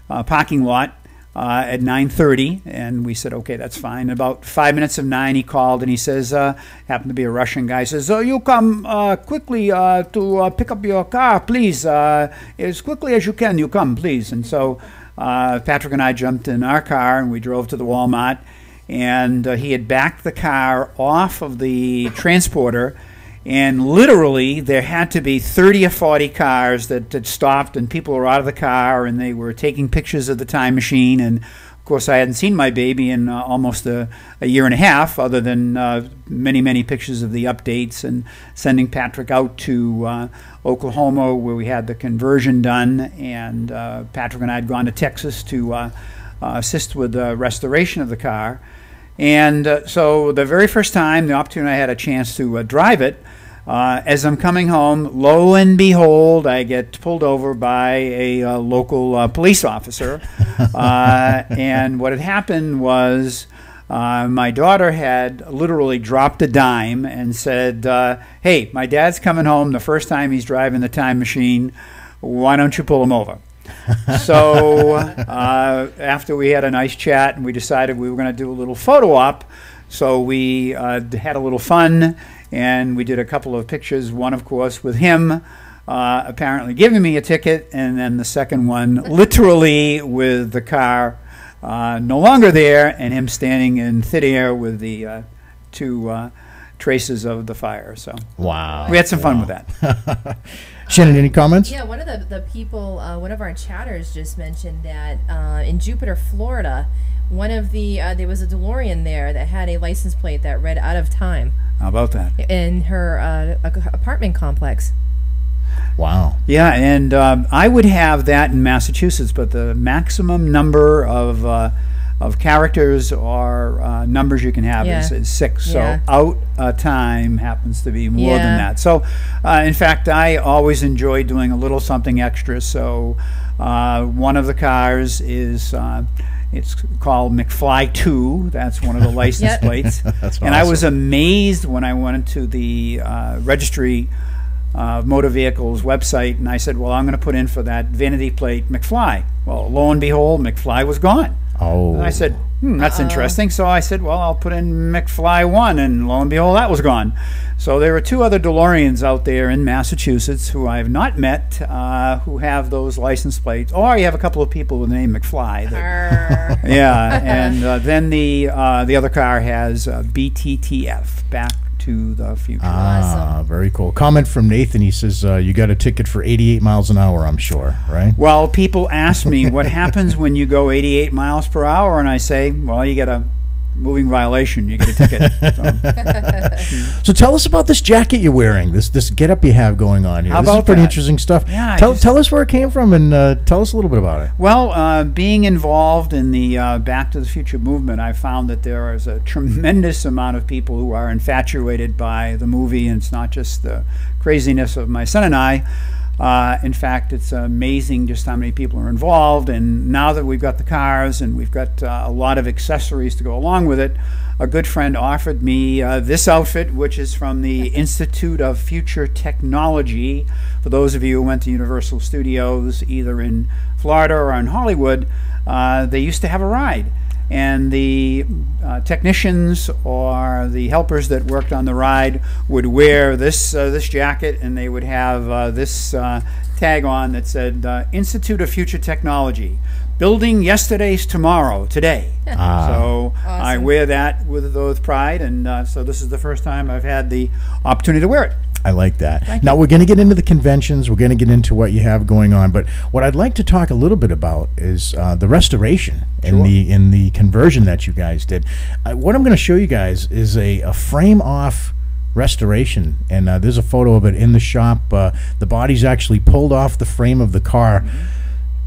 parking lot at 9:30, and we said, okay, that's fine. About 5 minutes of 9, he called, and he says, happened to be a Russian guy, says, you come quickly to pick up your car, please. As quickly as you can, you come, please. And so Patrick and I jumped in our car, and we drove to the Walmart, and he had backed the car off of the transporter, and literally there had to be 30 or 40 cars that had stopped, and people were out of the car, and they were taking pictures of the time machine. And of course I hadn't seen my baby in almost a year and a half, other than many, many pictures of the updates, and sending Patrick out to Oklahoma where we had the conversion done, and Patrick and I had gone to Texas to assist with the restoration of the car. And so the very first time, the opportunity I had a chance to drive it, as I'm coming home, lo and behold, I get pulled over by a local police officer. And what had happened was my daughter had literally dropped a dime and said, hey, my dad's coming home the first time he's driving the time machine. Why don't you pull him over? So after we had a nice chat and we decided we were going to do a little photo op, so we had a little fun, and we did a couple of pictures, one of course with him apparently giving me a ticket, and then the second one literally with the car no longer there and him standing in thin air with the two traces of the fire. So wow, we had some fun with that. Shannon, any comments? Yeah, one of the people, one of our chatters just mentioned that in Jupiter, Florida, one of the there was a DeLorean there that had a license plate that read out of time. How about that? In her apartment complex. Wow. Yeah, and I would have that in Massachusetts, but the maximum number of characters or numbers you can have is 6. So out time happens to be more than that. So in fact, I always enjoy doing a little something extra. So one of the cars is it's called McFly 2. That's one of the license plates. That's awesome. And I was amazed when I went to the registry motor vehicles website, and I said, well, I'm going to put in for that vanity plate McFly. Well, lo and behold, McFly was gone. Oh. And I said, that's interesting. So I said, well, I'll put in McFly 1, and lo and behold, that was gone. So there were 2 other DeLoreans out there in Massachusetts who I have not met who have those license plates. Or you have a couple of people with the name McFly. That, yeah, and then the other car has BTTF, Back to the Future. Awesome. Very cool. Comment from Nathan. He says, you got a ticket for 88 miles an hour, I'm sure, right? Well, people ask me, what happens when you go 88 miles per hour? And I say, well, you get a moving violation. You get a ticket. So tell us about this jacket you're wearing, this get-up you have going on here. This is pretty interesting stuff. Yeah, tell us where it came from, and tell us a little bit about it. Well, being involved in the Back to the Future movement, I found that there is a tremendous amount of people who are infatuated by the movie, and it's not just the craziness of my son and I. In fact, it's amazing just how many people are involved, and now that we've got the cars and we've got a lot of accessories to go along with it, a good friend offered me this outfit, which is from the Institute of Future Technology. For those of you who went to Universal Studios, either in Florida or in Hollywood, they used to have a ride. and the technicians or the helpers that worked on the ride would wear this jacket, and they would have this tag on that said Institute of Future Technology, building yesterday's tomorrow today. So Awesome. I wear that with pride, and so this is the first time I've had the opportunity to wear it. I like that. Now, we're going to get into the conventions. We're going to get into what you have going on. But what I'd like to talk a little bit about is the restoration in the conversion that you guys did. What I'm going to show you guys is a frame-off restoration. And there's a photo of it in the shop. The body's actually pulled off the frame of the car.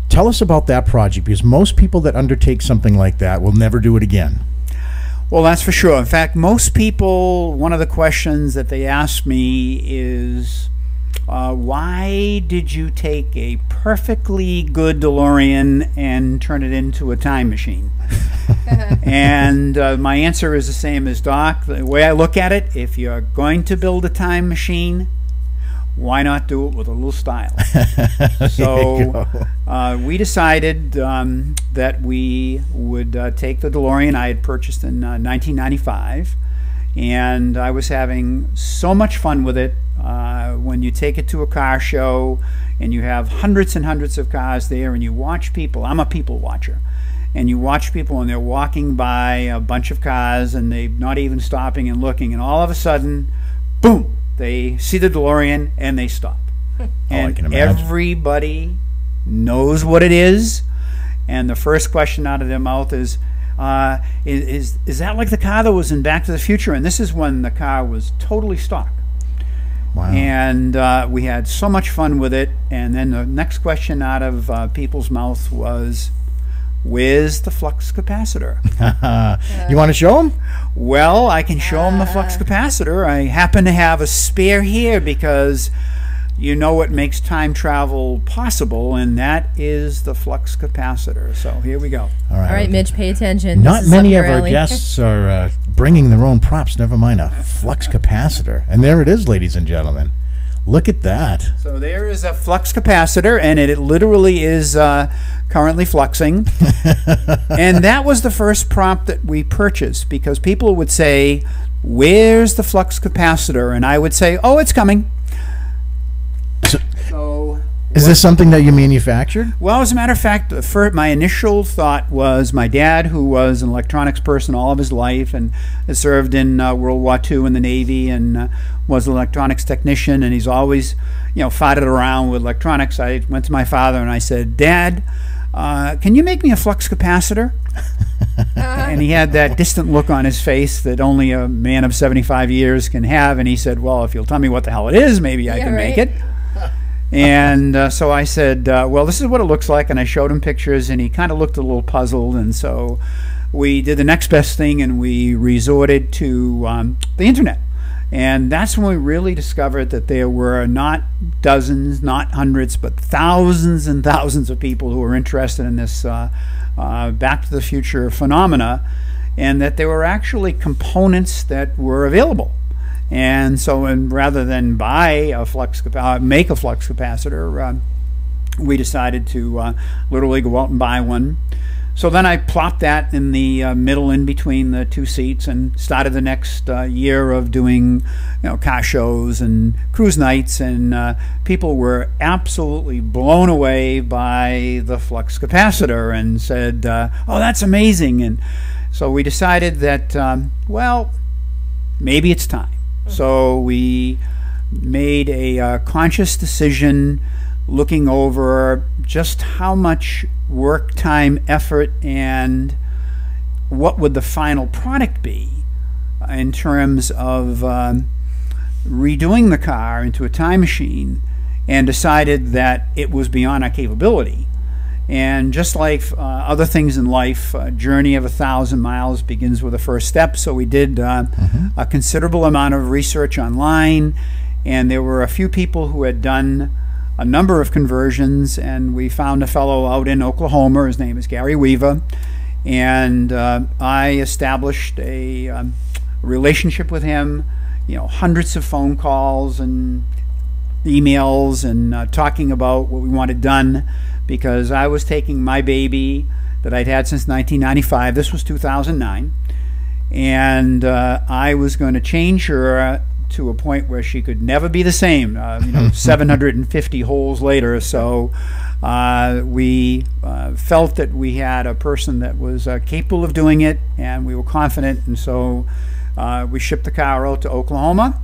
Tell us about that project, because most people that undertake something like that will never do it again. Well, that's for sure. In fact, most people, one of the questions that they ask me is, why did you take a perfectly good DeLorean and turn it into a time machine? And my answer is the same as Doc. The way I look at it, if you're going to build a time machine, why not do it with a little style? So we decided that we would take the DeLorean I had purchased in 1995, and I was having so much fun with it. When you take it to a car show and you have hundreds and hundreds of cars there and you watch people, I'm a people watcher, and you watch people and they're walking by a bunch of cars and they're not even stopping and looking, and all of a sudden, boom, they see the DeLorean and they stop. And everybody knows what it is, and the first question out of their mouth is that like the car that was in Back to the Future? And this is when the car was totally stock. Wow. And we had so much fun with it. And then the next question out of people's mouths was, where's the flux capacitor? You want to show them? Well, I can show them the flux capacitor. I happen to have a spare here because you know what makes time travel possible, and that is the flux capacitor. So here we go. All right, Mitch, pay attention. Not many of our guests are bringing their own props, never mind a flux capacitor. And there it is, ladies and gentlemen. Look at that. So there is a flux capacitor, and it literally is currently fluxing. And that was the first prompt that we purchased, because people would say, where's the flux capacitor? And I would say, oh, it's coming. So is this something that you manufactured? Well, as a matter of fact, my initial thought was my dad, who was an electronics person all of his life and has served in World War II in the Navy and was an electronics technician, and he's always, fought it around with electronics. I went to my father and I said, Dad, can you make me a flux capacitor? And he had that distant look on his face that only a man of 75 years can have, and he said, well, if you'll tell me what the hell it is, maybe I can make it. And so I said, well, this is what it looks like, and I showed him pictures, and he kind of looked a little puzzled, and so we did the next best thing, and we resorted to the internet. And that's when we really discovered that there were not dozens, not hundreds, but thousands and thousands of people who were interested in this Back to the Future phenomena, and that there were actually components that were available. And so, rather than buy a make a flux capacitor, we decided to literally go out and buy one. So then I plopped that in the middle, in between the two seats, and started the next year of doing, car shows and cruise nights, and people were absolutely blown away by the flux capacitor and said, "Oh, that's amazing!" And so we decided that, well, maybe it's time. So we made a conscious decision, looking over just how much work, time, effort, and what would the final product be in terms of redoing the car into a time machine, and decided that it was beyond our capability. And just like other things in life, a journey of 1,000 miles begins with a first step. So we did a considerable amount of research online, and there were a few people who had done a number of conversions, and we found a fellow out in Oklahoma. His name is Gary Weaver, and I established a relationship with him, hundreds of phone calls and emails, and talking about what we wanted done, because I was taking my baby that I'd had since 1995. This was 2009. And I was going to change her to a point where she could never be the same, 750 holes later. So we felt that we had a person that was capable of doing it, and we were confident. And so we shipped the car out to Oklahoma.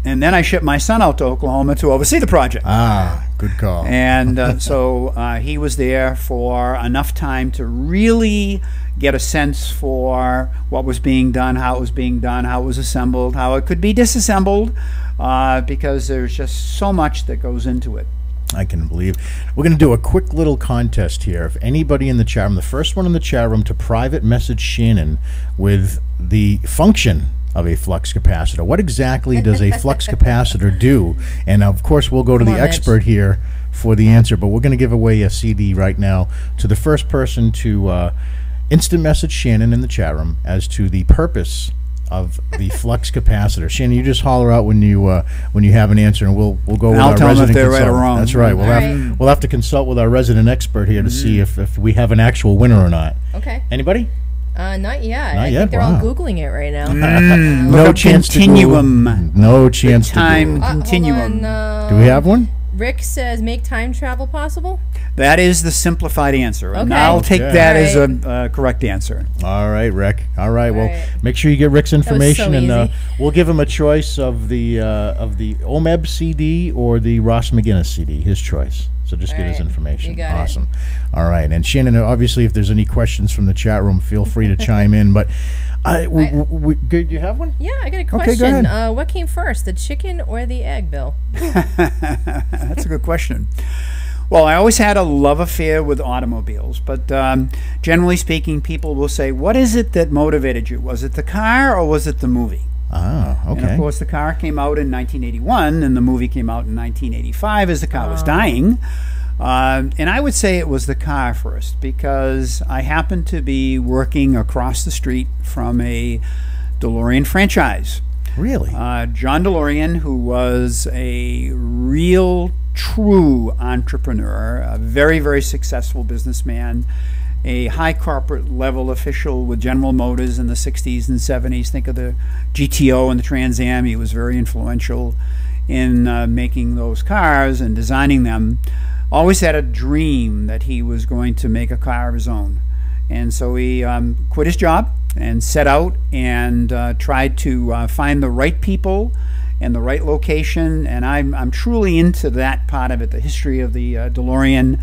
And then I shipped my son out to Oklahoma to oversee the project. Ah, good call. And so he was there for enough time to really get a sense for what was being done, how it was being done, how it was assembled, how it could be disassembled, because there's just so much that goes into it. I can believe. We're going to do a quick little contest here. If anybody in the chat room, the first one in the chat room to private message Shannon with the function of a flux capacitor. What exactly does a flux capacitor do? And of course, we'll go to the expert here for the answer, but we're going to give away a CD right now to the first person to instant message Shannon in the chat room as to the purpose of the flux capacitor. Shannon, you just holler out when you have an answer, and we'll go with our resident consultant. Right or wrong. That's right. We'll have to consult with our resident expert here to see if we have an actual winner or not. Okay. Anybody? Not yet. I think they're all Googling it right now. No chance continuum. No chance to time continuum. Do we have one? Rick says, make time travel possible? That is the simplified answer. Okay. And I'll take that as a correct answer. All right, Rick. All right. Well, make sure you get Rick's information, and we'll give him a choice of the OMEB CD or the Ross McGinnis CD, his choice. So just get his information. Awesome. All right. And Shannon, obviously, if there's any questions from the chat room, feel free to chime in. But do you have one? Yeah, I got a question. Okay, go ahead. What came first, the chicken or the egg, Bill? That's a good question. Well, I always had a love affair with automobiles, but generally speaking, people will say, what is it that motivated you? Was it the car or was it the movie? Ah, okay. And of course, the car came out in 1981, and the movie came out in 1985 as the car was dying. And I would say it was the car first, because I happened to be working across the street from a DeLorean franchise. Really? John DeLorean, who was a real, true entrepreneur, a very, very successful businessman, a high corporate level official with General Motors in the 60s and 70s. Think of the GTO and the Trans Am. He was very influential in making those cars and designing them. Always had a dream that he was going to make a car of his own. And so he quit his job and set out and tried to find the right people and the right location. And I'm truly into that part of it, the history of the DeLorean.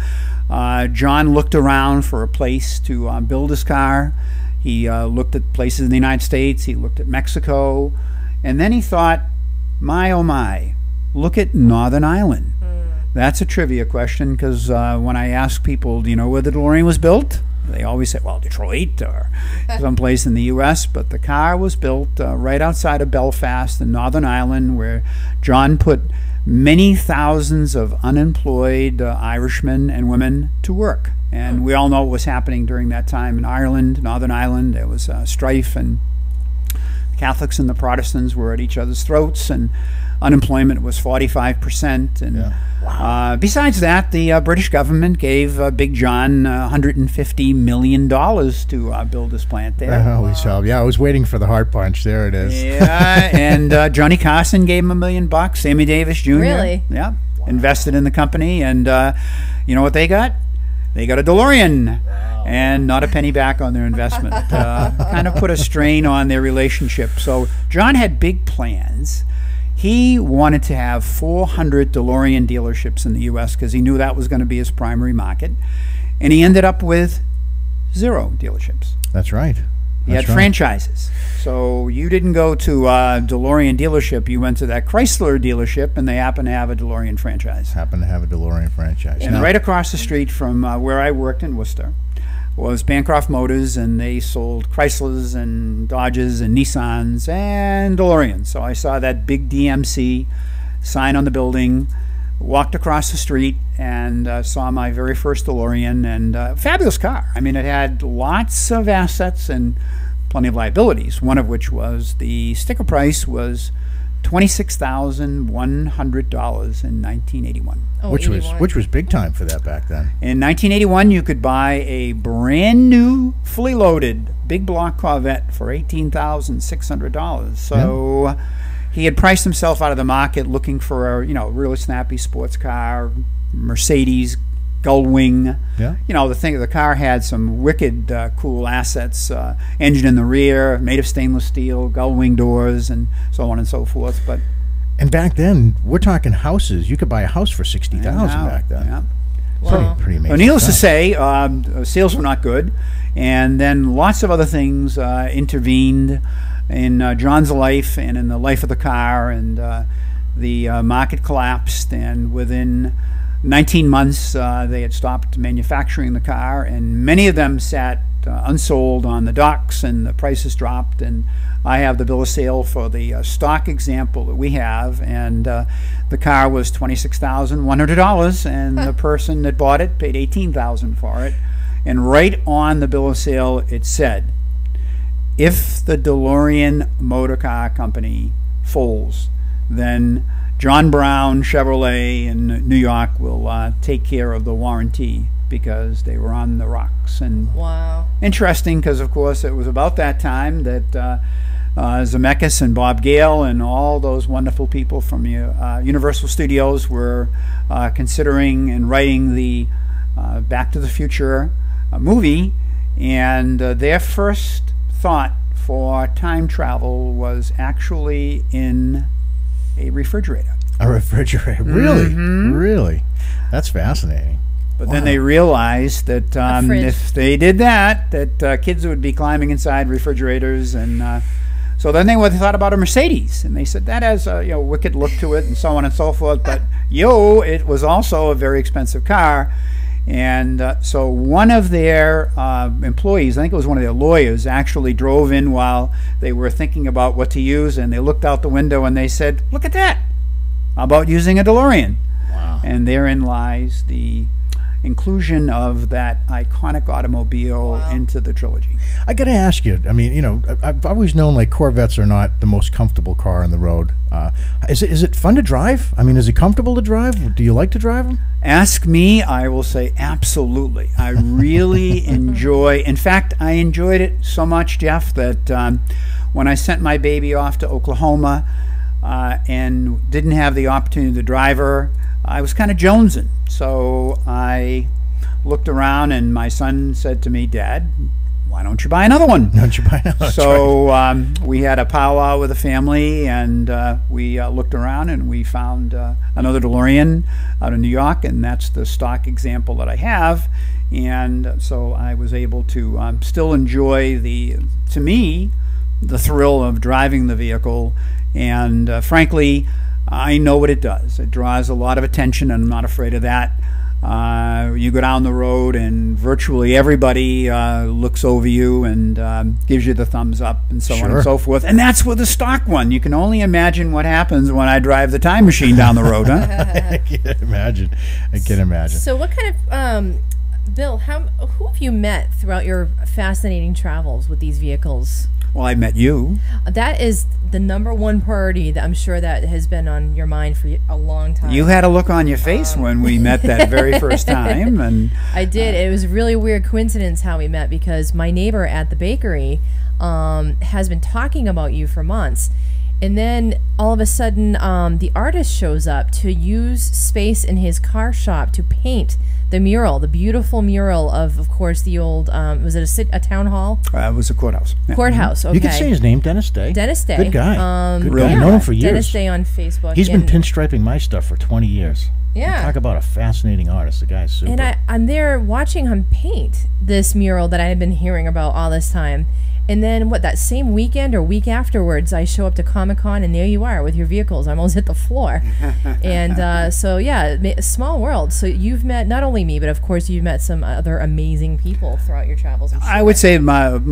John looked around for a place to build his car. He looked at places in the United States. He looked at Mexico. And then he thought, my oh my, look at Northern Ireland. That's a trivia question, because when I ask people, do you know where the DeLorean was built? They always say, well, Detroit or someplace in the U.S., but the car was built right outside of Belfast in Northern Ireland, where John put many thousands of unemployed Irishmen and women to work. And we all know what was happening during that time in Ireland, Northern Ireland. There was strife, and the Catholics and the Protestants were at each other's throats, and unemployment was 45%. And besides that, the British government gave Big John $150 million to build this plant there. Yeah, I was waiting for the heart punch. There it is. Yeah, and Johnny Carson gave him $1 million. Sammy Davis Jr. Really? Yeah, invested in the company, and you know what they got? They got a DeLorean. And not a penny back on their investment. Kind of put a strain on their relationship. So John had big plans. He wanted to have 400 DeLorean dealerships in the U.S. because he knew that was going to be his primary market. And he ended up with 0 dealerships. That's right. He had franchises. So you didn't go to a DeLorean dealership. You went to that Chrysler dealership, and they happen to have a DeLorean franchise. And right across the street from where I worked in Worcester was Bancroft Motors, and they sold Chryslers and Dodges and Nissans and DeLoreans. So I saw that big DMC sign on the building, walked across the street, and saw my very first DeLorean, and fabulous car. I mean, it had lots of assets and plenty of liabilities, one of which was the sticker price was $26,100 in 1981. Oh, which was big time for that back then. In 1981, you could buy a brand new, fully loaded, big block Corvette for $18,600. So he had priced himself out of the market looking for a really snappy sports car, Mercedes Gullwing. Yeah. The car had some wicked cool assets, engine in the rear, made of stainless steel, gullwing doors, and so on and so forth. And back then, we're talking houses. You could buy a house for $60,000 back then. Yeah. Pretty amazing. Well, needless to say, sales were not good, and then lots of other things intervened in John's life and in the life of the car, and the market collapsed, and within 19 months, they had stopped manufacturing the car, and many of them sat unsold on the docks, and the prices dropped. And I have the bill of sale for the stock example that we have, and the car was $26,100, and the person that bought it paid $18,000 for it. And right on the bill of sale, it said, "If the DeLorean Motor Car Company folds, then John Brown Chevrolet in New York will take care of the warranty," because they were on the rocks. And wow. Interesting, because of course it was about that time that Zemeckis and Bob Gale and all those wonderful people from Universal Studios were considering and writing the Back to the Future movie, and their first thought for time travel was actually in a refrigerator. A refrigerator, really? Really? That's fascinating. But then they realized that if they did that, kids would be climbing inside refrigerators, and so then they thought about a Mercedes, and they said that has a wicked look to it, and so on and so forth. But it was also a very expensive car, and so one of their employees, I think it was one of their lawyers, actually drove in while they were thinking about what to use, and they looked out the window and they said, "Look at that! How about using a DeLorean?" Wow! And therein lies the inclusion of that iconic automobile into the trilogy. I got to ask you, I mean, I've always known like Corvettes are not the most comfortable car on the road. Is it fun to drive? I mean, is it comfortable to drive? Do you like to drive them? Ask me, I will say absolutely. I really enjoy, in fact, I enjoyed it so much, Jeff, that when I sent my baby off to Oklahoma and didn't have the opportunity to drive her, I was kind of jonesing. So I looked around, and my son said to me, "Dad, why don't you buy another one?" Why don't you buy another? So we had a powwow with the family, and we looked around, and we found another DeLorean out of New York, and that's the stock example that I have. And so I was able to still enjoy to me, the thrill of driving the vehicle, and frankly, I know what it does. It draws a lot of attention, and I'm not afraid of that. You go down the road, and virtually everybody looks over you and gives you the thumbs up, and so on and so forth. And that's with the stock one. You can only imagine what happens when I drive the time machine down the road, huh? I can imagine. I can imagine. So what kind of, Bill, who have you met throughout your fascinating travels with these vehicles? Well, I met you. That is the #1 priority that I'm sure that has been on your mind for a long time. You had a look on your face when we met that very first time. And I did. It was a really weird coincidence how we met, because my neighbor at the bakery has been talking about you for months. And then all of a sudden, the artist shows up to use space in his car shop to paint the mural, the beautiful mural of course, the old, was it a town hall? It was a courthouse. Yeah. Courthouse, okay. You can say his name, Dennis Day. Dennis Day. Good guy. Good guy. Yeah. I've known him for years. Dennis Day on Facebook. He's been pinstriping my stuff for 20 years. Yeah. Talk about a fascinating artist. The guy's super. And I'm there watching him paint this mural that I had been hearing about all this time. And then, that same weekend or week afterwards, I show up to Comic-Con, and there you are with your vehicles. I almost hit the floor. And so, yeah, a small world. So you've met not only me, but of course you've met some other amazing people throughout your travels. I'm sure. I would say,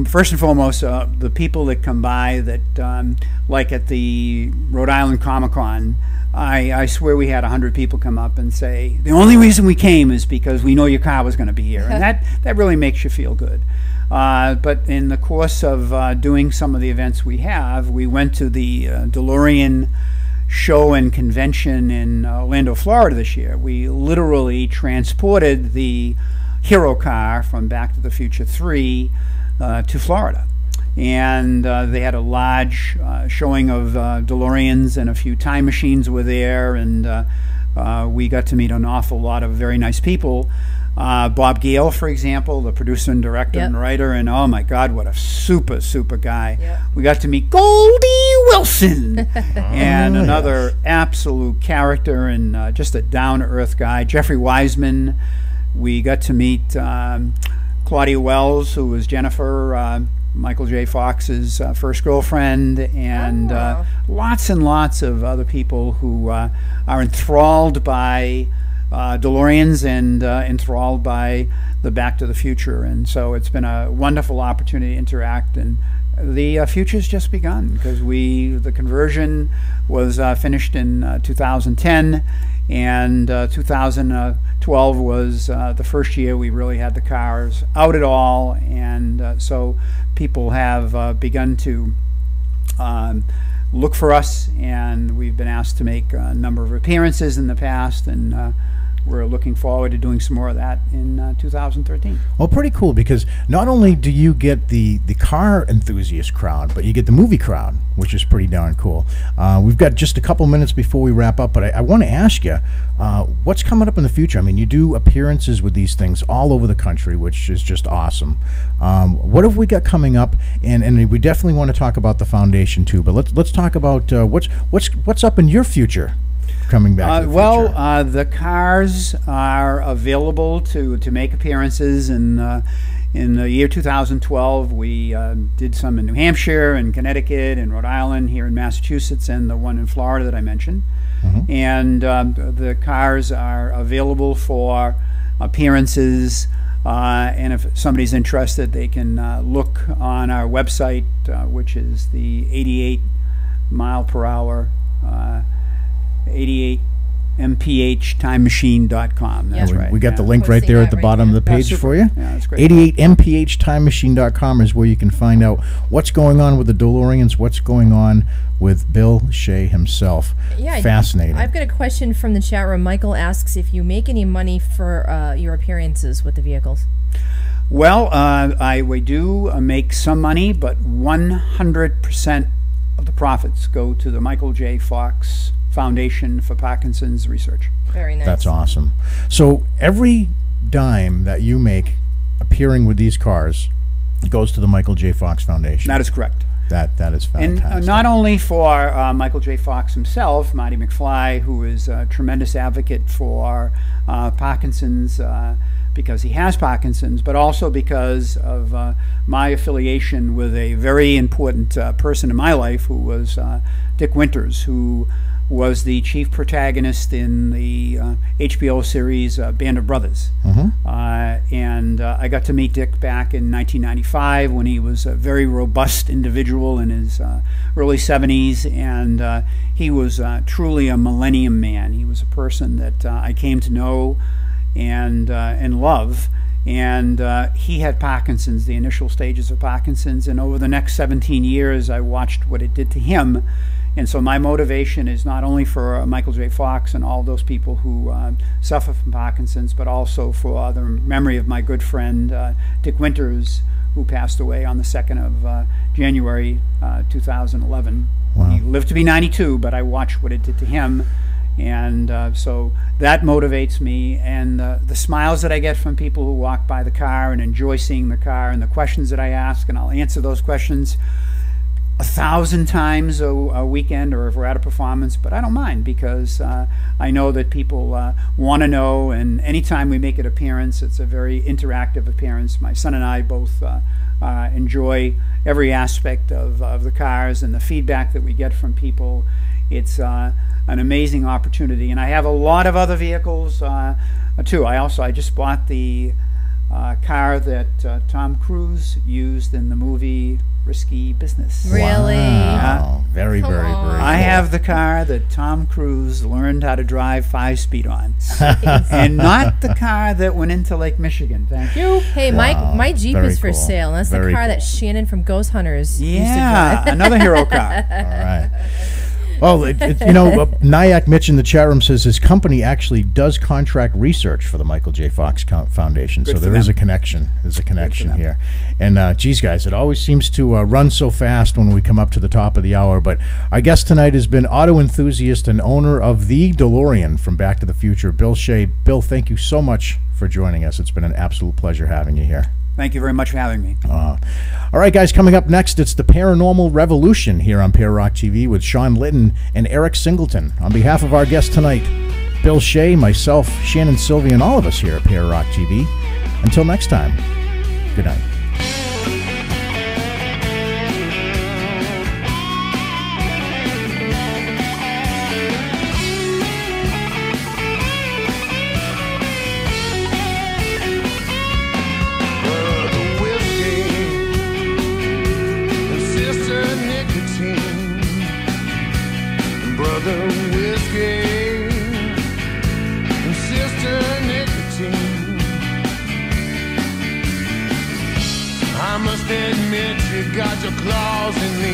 first and foremost, the people that come by that, like at the Rhode Island Comic-Con, I swear we had 100 people come up and say, the only reason we came is because we know your car was going to be here. And that really makes you feel good. But in the course of doing some of the events we have, we went to the DeLorean show and convention in Orlando, Florida this year, we literally transported the hero car from Back to the Future 3 to Florida. And they had a large showing of DeLoreans, and a few time machines were there, and we got to meet an awful lot of very nice people. Bob Gale, for example, the producer and director and writer, and oh my God, what a super, super guy. We got to meet Goldie Wilson, and another absolute character and just a down-to-earth guy. Jeffrey Wiseman. We got to meet Claudia Wells, who was Jennifer, Michael J. Fox's first girlfriend, and lots and lots of other people who are enthralled by DeLoreans and enthralled by the Back to the Future. And so it's been a wonderful opportunity to interact, and the future's just begun, because the conversion was finished in 2010, and 2012 was the first year we really had the cars out at all, and so people have begun to look for us, and we've been asked to make a number of appearances in the past, and we're looking forward to doing some more of that in 2013. Well, pretty cool, because not only do you get the car enthusiast crowd, but you get the movie crowd, which is pretty darn cool. We've got just a couple minutes before we wrap up, but I want to ask you, what's coming up in the future? I mean, you do appearances with these things all over the country, which is just awesome. What have we got coming up? And we definitely want to talk about the foundation too, but let's talk about what's up in your future. Coming back to the future. The cars are available to make appearances, and in the year 2012 we did some in New Hampshire and Connecticut and Rhode Island, here in Massachusetts, and the one in Florida that I mentioned. And the cars are available for appearances, and if somebody's interested, they can look on our website, which is the 88 mile per hour 88mph-timemachine.com. That's right. We got the link right there at the bottom of the page for you. Yeah, that's great. 88mph-timemachine.com is where you can find out what's going on with the DeLoreans, what's going on with Bill Shea himself. Yeah, fascinating. I've got a question from the chat room. Michael asks if you make any money for your appearances with the vehicles. Well, we do make some money, but 100% of the profits go to the Michael J. Fox Foundation for Parkinson's Research. Very nice. That's awesome. So every dime that you make appearing with these cars goes to the Michael J. Fox Foundation. That is correct. That is fantastic. And not only for Michael J. Fox himself, Marty McFly, who is a tremendous advocate for Parkinson's, because he has Parkinson's, but also because of my affiliation with a very important person in my life, who was Dick Winters, who was the chief protagonist in the HBO series Band of Brothers. And I got to meet Dick back in 1995 when he was a very robust individual in his early 70s, and he was truly a millennium man. He was a person that I came to know and love, and he had Parkinson's, the initial stages of Parkinson's, and over the next 17 years I watched what it did to him. And so my motivation is not only for Michael J. Fox and all those people who suffer from Parkinson's, but also for the memory of my good friend Dick Winters, who passed away on the 2nd of January 2011. Wow. He lived to be 92, but I watched what it did to him. And so that motivates me, and the smiles that I get from people who walk by the car and enjoy seeing the car, and the questions that I ask, and I'll answer those questions 1,000 times a weekend, or if we're at a performance, but I don't mind, because I know that people want to know, and anytime we make an appearance, it's a very interactive appearance. My son and I both enjoy every aspect of the cars, and the feedback that we get from people. It's an amazing opportunity, and I have a lot of other vehicles too. I just bought the car that Tom Cruise used in the movie Risky Business. Really? Wow. Very, very, very cool. I have the car that Tom Cruise learned how to drive 5-speed on. And not the car that went into Lake Michigan. Thank you. Hey, Wow. my Jeep Very is for cool. sale. That's Very the car cool. that Shannon from Ghost Hunters used to Yeah, drive. another hero car. All right. Well, Nyack Mitch in the chat room says his company actually does contract research for the Michael J. Fox Foundation. Good so there is a connection. There's a connection here. And, geez, guys, it always seems to run so fast when we come up to the top of the hour. But our guest tonight has been auto enthusiast and owner of the DeLorean from Back to the Future, Bill Shea. Bill, thank you so much for joining us. It's been an absolute pleasure having you here. Thank you very much for having me. All right, guys, coming up next, it's the Paranormal Revolution here on Para Rock TV with Sean Litton and Eric Singleton. On behalf of our guest tonight, Bill Shea, myself, Shannon Sylvia, and all of us here at Para Rock TV. Until next time, good night. I must admit you got your claws in me.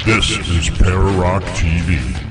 This is Para Rock TV.